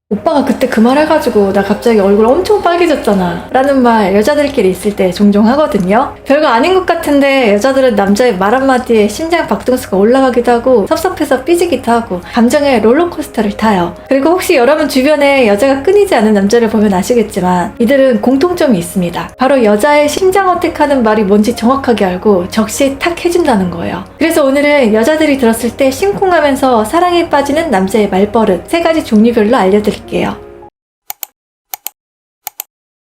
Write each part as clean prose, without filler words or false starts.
오빠가 그때 그 말 해가지고 나 갑자기 얼굴 엄청 빨개졌잖아 라는 말 여자들끼리 있을 때 종종 하거든요. 별거 아닌 것 같은데 여자들은 남자의 말 한마디에 심장 박동수가 올라가기도 하고 섭섭해서 삐지기도 하고 감정의 롤러코스터를 타요. 그리고 혹시 여러분 주변에 여자가 끊이지 않는 남자를 보면 아시겠지만 이들은 공통점이 있습니다. 바로 여자의 심장 어택하는 말이 뭔지 정확하게 알고 적시에 탁 해준다는 거예요. 그래서 오늘은 여자들이 들었을 때 심쿵하면서 사랑에 빠지는 남자의 말버릇 3가지 종류별로 알려드릴게요.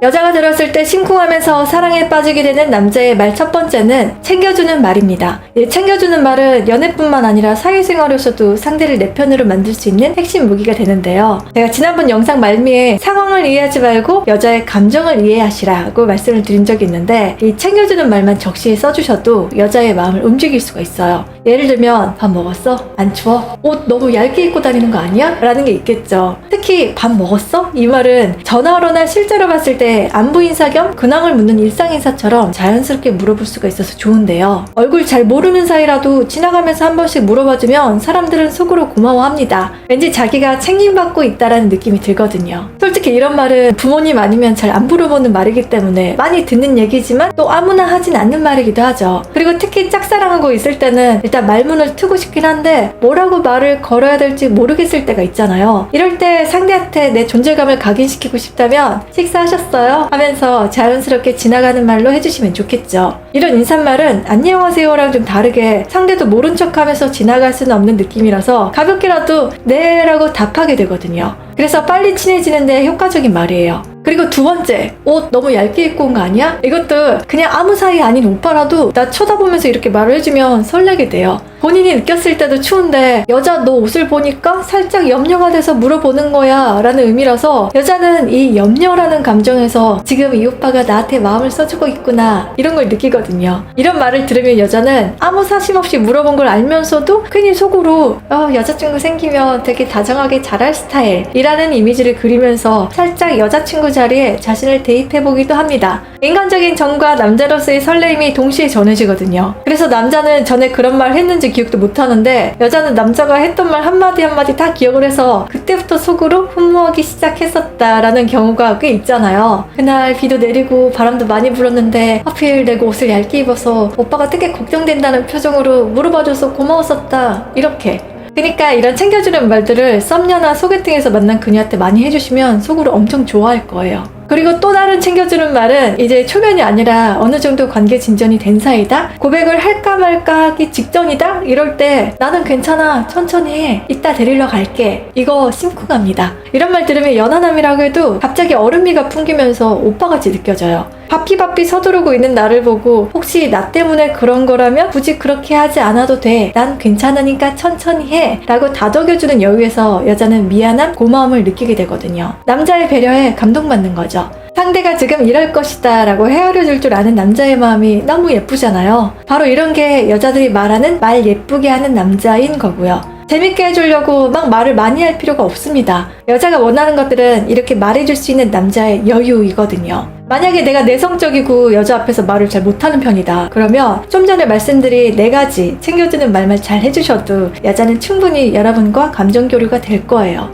여자가 들었을 때 심쿵하면서 사랑에 빠지게 되는 남자의 말 첫 번째는 챙겨주는 말입니다. 이 챙겨주는 말은 연애뿐만 아니라 사회생활에서도 상대를 내 편으로 만들 수 있는 핵심 무기가 되는데요. 제가 지난번 영상 말미에 상황을 이해하지 말고 여자의 감정을 이해하시라고 말씀을 드린 적이 있는데 이 챙겨주는 말만 적시에 써주셔도 여자의 마음을 움직일 수가 있어요. 예를 들면 밥 먹었어? 안 추워? 옷 너무 얇게 입고 다니는 거 아니야? 라는 게 있겠죠. 특히 밥 먹었어? 이 말은 전화로나 실제로 봤을 때 안부 인사 겸 근황을 묻는 일상 인사처럼 자연스럽게 물어볼 수가 있어서 좋은데요. 얼굴 잘 모르는 사이라도 지나가면서 한 번씩 물어봐주면 사람들은 속으로 고마워합니다. 왠지 자기가 챙김받고 있다라는 느낌이 들거든요. 솔직히 이런 말은 부모님 아니면 잘 안 물어보는 말이기 때문에 많이 듣는 얘기지만 또 아무나 하진 않는 말이기도 하죠. 그리고 특히 짝사랑하고 있을 때는 일단 말문을 트고 싶긴 한데 뭐라고 말을 걸어야 될지 모르겠을 때가 있잖아요. 이럴 때 상대한테 내 존재감을 각인시키고 싶다면 식사하셨어요? 하면서 자연스럽게 지나가는 말로 해주시면 좋겠죠. 이런 인사말은 안녕하세요랑 좀 다르게 상대도 모른 척하면서 지나갈 수는 없는 느낌이라서 가볍게라도 네 라고 답하게 되거든요. 그래서 빨리 친해지는데 효과적인 말이에요. 그리고 두 번째, 옷 너무 얇게 입고 온 거 아니야? 이것도 그냥 아무 사이 아닌 오빠라도 나 쳐다보면서 이렇게 말을 해주면 설레게 돼요. 본인이 느꼈을 때도 추운데 여자 너 옷을 보니까 살짝 염려가 돼서 물어보는 거야 라는 의미라서 여자는 이 염려라는 감정에서 지금 이 오빠가 나한테 마음을 써주고 있구나 이런 걸 느끼거든요. 이런 말을 들으면 여자는 아무 사심 없이 물어본 걸 알면서도 괜히 속으로 여자친구 생기면 되게 다정하게 잘할 스타일 이라는 이미지를 그리면서 살짝 여자친구 자리에 자신을 대입해보기도 합니다. 인간적인 정과 남자로서의 설레임이 동시에 전해지거든요. 그래서 남자는 전에 그런 말 했는지 기억도 못하는데 여자는 남자가 했던 말 한마디 한마디 다 기억을 해서 그때부터 속으로 흠모하기 시작했었다라는 경우가 꽤 있잖아요. 그날 비도 내리고 바람도 많이 불었는데 하필 내가 옷을 얇게 입어서 오빠가 되게 걱정된다는 표정으로 물어봐줘서 고마웠었다 이렇게. 그러니까 이런 챙겨주는 말들을 썸녀나 소개팅에서 만난 그녀한테 많이 해주시면 속으로 엄청 좋아할 거예요. 그리고 또 다른 챙겨주는 말은 이제 초면이 아니라 어느 정도 관계 진전이 된 사이다? 고백을 할까 말까 하기 직전이다? 이럴 때 나는 괜찮아 천천히 해 이따 데리러 갈게 이거 심쿵합니다. 이런 말 들으면 연하남이라고 해도 갑자기 얼음미가 풍기면서 오빠같이 느껴져요. 바삐바삐 서두르고 있는 나를 보고 혹시 나 때문에 그런 거라면 굳이 그렇게 하지 않아도 돼 난 괜찮으니까 천천히 해 라고 다독여주는 여유에서 여자는 미안함, 고마움을 느끼게 되거든요. 남자의 배려에 감동받는 거죠. 상대가 지금 이럴 것이다 라고 헤아려줄 줄 아는 남자의 마음이 너무 예쁘잖아요. 바로 이런 게 여자들이 말하는 말 예쁘게 하는 남자인 거고요. 재밌게 해주려고 막 말을 많이 할 필요가 없습니다. 여자가 원하는 것들은 이렇게 말해줄 수 있는 남자의 여유이거든요. 만약에 내가 내성적이고 여자 앞에서 말을 잘 못하는 편이다. 그러면 좀 전에 말씀드린 4가지 챙겨주는 말만 잘 해주셔도 여자는 충분히 여러분과 감정교류가 될 거예요.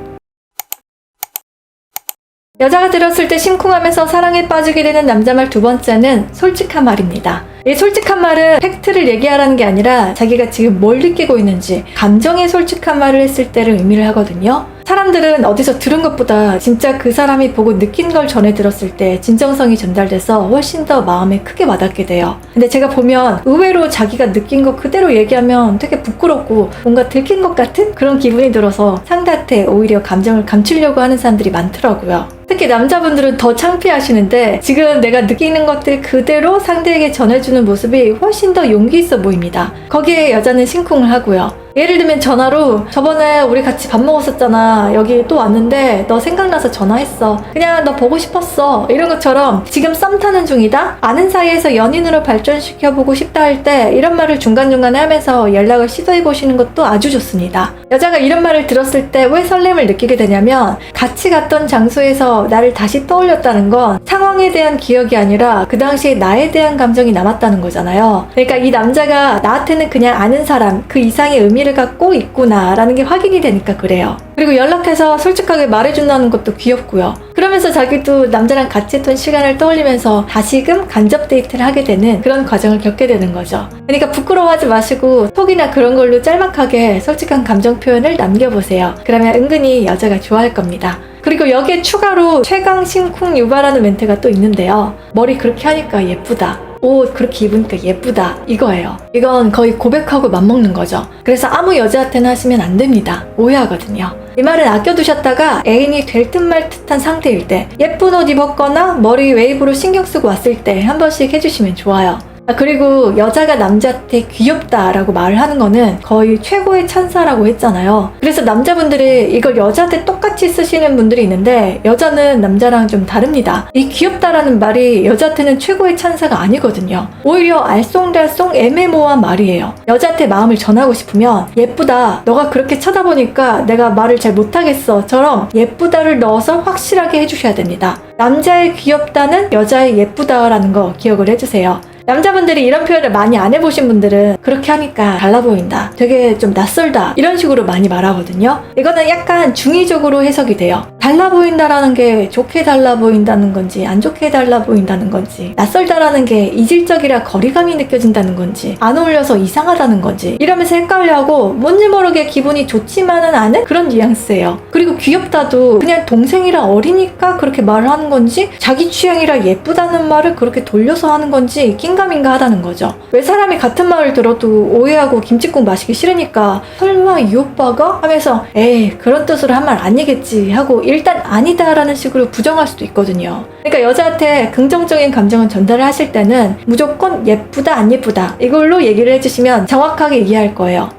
여자가 들었을 때 심쿵하면서 사랑에 빠지게 되는 남자말 두 번째는 솔직한 말입니다. 이 솔직한 말은 팩트를 얘기하라는 게 아니라 자기가 지금 뭘 느끼고 있는지 감정에 솔직한 말을 했을 때를 의미를 하거든요. 사람들은 어디서 들은 것보다 진짜 그 사람이 보고 느낀 걸 전해 들었을 때 진정성이 전달돼서 훨씬 더 마음에 크게 와닿게 돼요. 근데 제가 보면 의외로 자기가 느낀 거 그대로 얘기하면 되게 부끄럽고 뭔가 들킨 것 같은 그런 기분이 들어서 상대한테 오히려 감정을 감추려고 하는 사람들이 많더라고요. 특히 남자분들은 더 창피하시는데 지금 내가 느끼는 것들 그대로 상대에게 전해주는 모습이 훨씬 더 용기 있어 보입니다. 거기에 여자는 심쿵을 하고요. 예를 들면 전화로 저번에 우리 같이 밥 먹었었잖아. 여기 또 왔는데 너 생각나서 전화했어. 그냥 너 보고 싶었어. 이런 것처럼 지금 썸 타는 중이다? 아는 사이에서 연인으로 발전시켜보고 싶다 할 때 이런 말을 중간중간에 하면서 연락을 시도해보시는 것도 아주 좋습니다. 여자가 이런 말을 들었을 때 왜 설렘을 느끼게 되냐면 같이 갔던 장소에서 나를 다시 떠올렸다는 건 상황에 대한 기억이 아니라 그 당시에 나에 대한 감정이 남았다는 거잖아요. 그러니까 이 남자가 나한테는 그냥 아는 사람 그 이상의 의미 의미를 갖고 있구나 라는 게 확인이 되니까 그래요. 그리고 연락해서 솔직하게 말해준다는 것도 귀엽고요. 그러면서 자기도 남자랑 같이 했던 시간을 떠올리면서 다시금 간접 데이트를 하게 되는 그런 과정을 겪게 되는 거죠. 그러니까 부끄러워하지 마시고 톡이나 그런 걸로 짤막하게 솔직한 감정 표현을 남겨보세요. 그러면 은근히 여자가 좋아할 겁니다. 그리고 여기에 추가로 최강 심쿵 유발하는 멘트가 또 있는데요. 머리 그렇게 하니까 예쁘다. 옷 그렇게 입으니까 예쁘다. 이거예요. 이건 거의 고백하고 맞먹는 거죠. 그래서 아무 여자한테나 하시면 안 됩니다. 오해하거든요. 이 말은 아껴두셨다가 애인이 될 듯 말 듯한 상태일 때, 예쁜 옷 입었거나 머리 웨이브로 신경 쓰고 왔을 때 한 번씩 해주시면 좋아요. 그리고 여자가 남자한테 귀엽다라고 말을 하는 거는 거의 최고의 찬사라고 했잖아요. 그래서 남자분들이 이걸 여자한테 똑같이 쓰시는 분들이 있는데 여자는 남자랑 좀 다릅니다. 이 귀엽다라는 말이 여자한테는 최고의 찬사가 아니거든요. 오히려 알쏭달쏭 애매모호한 말이에요. 여자한테 마음을 전하고 싶으면 예쁘다, 너가 그렇게 쳐다보니까 내가 말을 잘 못하겠어 처럼 예쁘다를 넣어서 확실하게 해주셔야 됩니다. 남자의 귀엽다는 여자의 예쁘다라는 거 기억을 해주세요. 남자분들이 이런 표현을 많이 안 해보신 분들은 그렇게 하니까 달라 보인다, 되게 좀 낯설다 이런 식으로 많이 말하거든요. 이거는 약간 중의적으로 해석이 돼요. 달라 보인다라는 게 좋게 달라 보인다는 건지 안 좋게 달라 보인다는 건지, 낯설다라는 게 이질적이라 거리감이 느껴진다는 건지, 안 어울려서 이상하다는 건지 이러면서 헷갈려하고 뭔지 모르게 기분이 좋지만은 않은 그런 뉘앙스예요. 그리고 귀엽다도 그냥 동생이라 어리니까 그렇게 말을 하는 건지, 자기 취향이라 예쁘다는 말을 그렇게 돌려서 하는 건지 긴가민가 하다는 거죠. 왜 사람이 같은 말을 들어도 오해하고 김칫국 마시기 싫으니까 설마 이 오빠가? 하면서 에이 그런 뜻으로 한 말 아니겠지 하고 일단 아니다 라는 식으로 부정할 수도 있거든요. 그러니까 여자한테 긍정적인 감정을 전달을 하실 때는 무조건 예쁘다 안 예쁘다 이걸로 얘기를 해주시면 정확하게 이해할 거예요.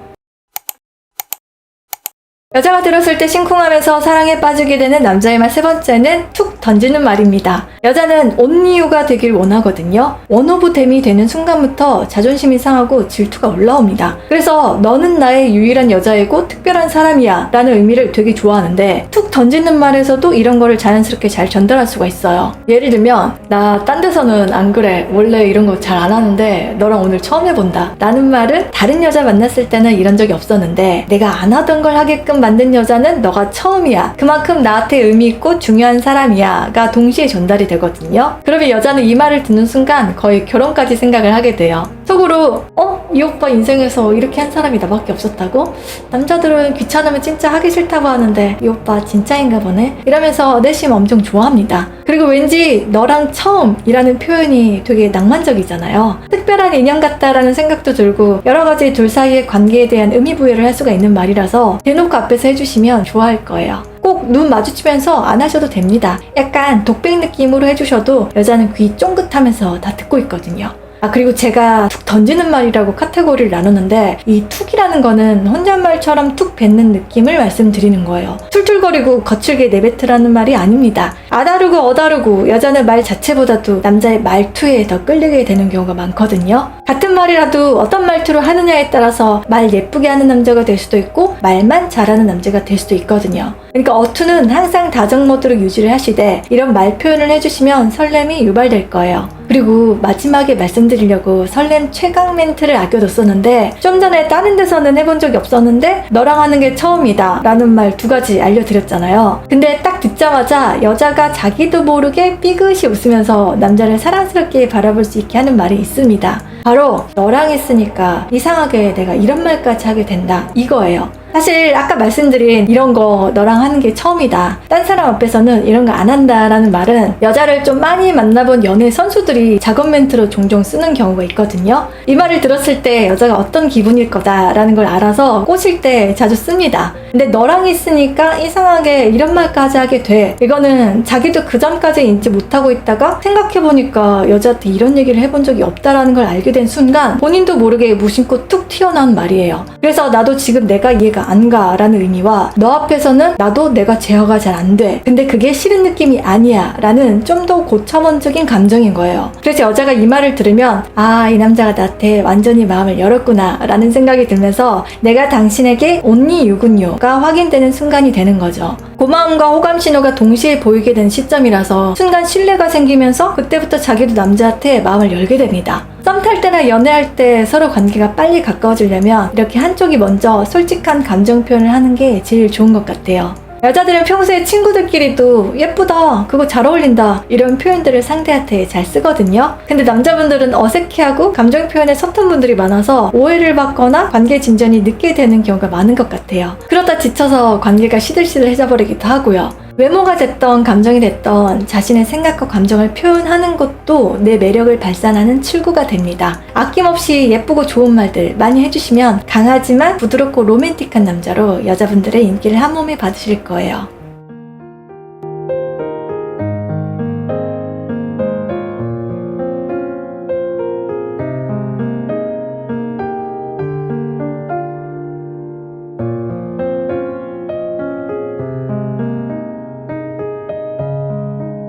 여자가 들었을 때 심쿵하면서 사랑에 빠지게 되는 남자의 말 세 번째는 툭 던지는 말입니다. 여자는 온리유가 되길 원하거든요. 원오브댐이 되는 순간부터 자존심이 상하고 질투가 올라옵니다. 그래서 너는 나의 유일한 여자이고 특별한 사람이야 라는 의미를 되게 좋아하는데, 툭 던지는 말에서도 이런 거를 자연스럽게 잘 전달할 수가 있어요. 예를 들면 나 딴 데서는 안 그래, 원래 이런 거 잘 안 하는데 너랑 오늘 처음 해본다 라는 말은 다른 여자 만났을 때는 이런 적이 없었는데 내가 안 하던 걸 하게끔 만든 여자는 너가 처음이야, 그만큼 나한테 의미 있고 중요한 사람이야 가 동시에 전달이 되거든요. 그러면 여자는 이 말을 듣는 순간 거의 결혼까지 생각을 하게 돼요. 속으로 이 오빠 인생에서 이렇게 한 사람이 나밖에 없었다고? 남자들은 귀찮으면 진짜 하기 싫다고 하는데 이 오빠 진짜인가 보네? 이러면서 내심 엄청 좋아합니다. 그리고 왠지 너랑 처음이라는 표현이 되게 낭만적이잖아요. 특별한 인연 같다라는 생각도 들고 여러 가지 둘 사이의 관계에 대한 의미 부여를 할 수가 있는 말이라서 대놓고 앞에서 해주시면 좋아할 거예요. 꼭 눈 마주치면서 안 하셔도 됩니다. 약간 독백 느낌으로 해주셔도 여자는 귀 쫑긋하면서 다 듣고 있거든요. 그리고 제가 툭 던지는 말이라고 카테고리를 나눴는데 이 툭이라는 거는 혼잣말처럼 툭 뱉는 느낌을 말씀드리는 거예요. 툴툴거리고 거칠게 내뱉으라는 말이 아닙니다. 아다르고 어다르고 여자는 말 자체보다도 남자의 말투에 더 끌리게 되는 경우가 많거든요. 같은 말이라도 어떤 말투로 하느냐에 따라서 말 예쁘게 하는 남자가 될 수도 있고 말만 잘하는 남자가 될 수도 있거든요. 그러니까 어투는 항상 다정 모드로 유지를 하시되 이런 말 표현을 해주시면 설렘이 유발될 거예요. 그리고 마지막에 말씀드리려고 설렘 최강 멘트를 아껴뒀었는데 좀 전에 다른 데서는 해본 적이 없었는데 너랑 하는 게 처음이다 라는 말 2가지 알려드렸잖아요. 근데 딱 듣자마자 여자가 자기도 모르게 삐그시 웃으면서 남자를 사랑스럽게 바라볼 수 있게 하는 말이 있습니다. 바로 너랑 했으니까 이상하게 내가 이런 말까지 하게 된다 이거예요. 사실 아까 말씀드린 이런 거 너랑 하는 게 처음이다, 딴 사람 앞에서는 이런 거 안 한다 라는 말은 여자를 좀 많이 만나본 연애 선수들이 작업 멘트로 종종 쓰는 경우가 있거든요. 이 말을 들었을 때 여자가 어떤 기분일 거다 라는 걸 알아서 꼬실 때 자주 씁니다. 근데 너랑 있으니까 이상하게 이런 말까지 하게 돼, 이거는 자기도 그 전까지 인지 못하고 있다가 생각해보니까 여자한테 이런 얘기를 해본 적이 없다라는 걸 알게 된 순간 본인도 모르게 무심코 툭 튀어나온 말이에요. 그래서 나도 지금 내가 이해가 안 가 라는 의미와 너 앞에서는 나도 내가 제어가 잘 안 돼, 근데 그게 싫은 느낌이 아니야 라는 좀 더 고차원적인 감정인 거예요. 그래서 여자가 이 말을 들으면 이 남자가 나한테 완전히 마음을 열었구나 라는 생각이 들면서 내가 당신에게 온리 유군요가 확인되는 순간이 되는 거죠. 그 고마움과 호감 신호가 동시에 보이게 된 시점이라서 순간 신뢰가 생기면서 그때부터 자기도 남자한테 마음을 열게 됩니다. 썸 탈 때나 연애할 때 서로 관계가 빨리 가까워지려면 이렇게 한쪽이 먼저 솔직한 감정 표현을 하는 게 제일 좋은 것 같아요. 여자들은 평소에 친구들끼리도 예쁘다, 그거 잘 어울린다 이런 표현들을 상대한테 잘 쓰거든요. 근데 남자분들은 어색해하고 감정 표현에 서툰 분들이 많아서 오해를 받거나 관계 진전이 늦게 되는 경우가 많은 것 같아요. 그러다 지쳐서 관계가 시들시들해져 버리기도 하고요. 외모가 됐던 감정이 됐던 자신의 생각과 감정을 표현하는 것도 내 매력을 발산하는 출구가 됩니다. 아낌없이 예쁘고 좋은 말들 많이 해주시면 강하지만 부드럽고 로맨틱한 남자로 여자분들의 인기를 한몸에 받으실 거예요.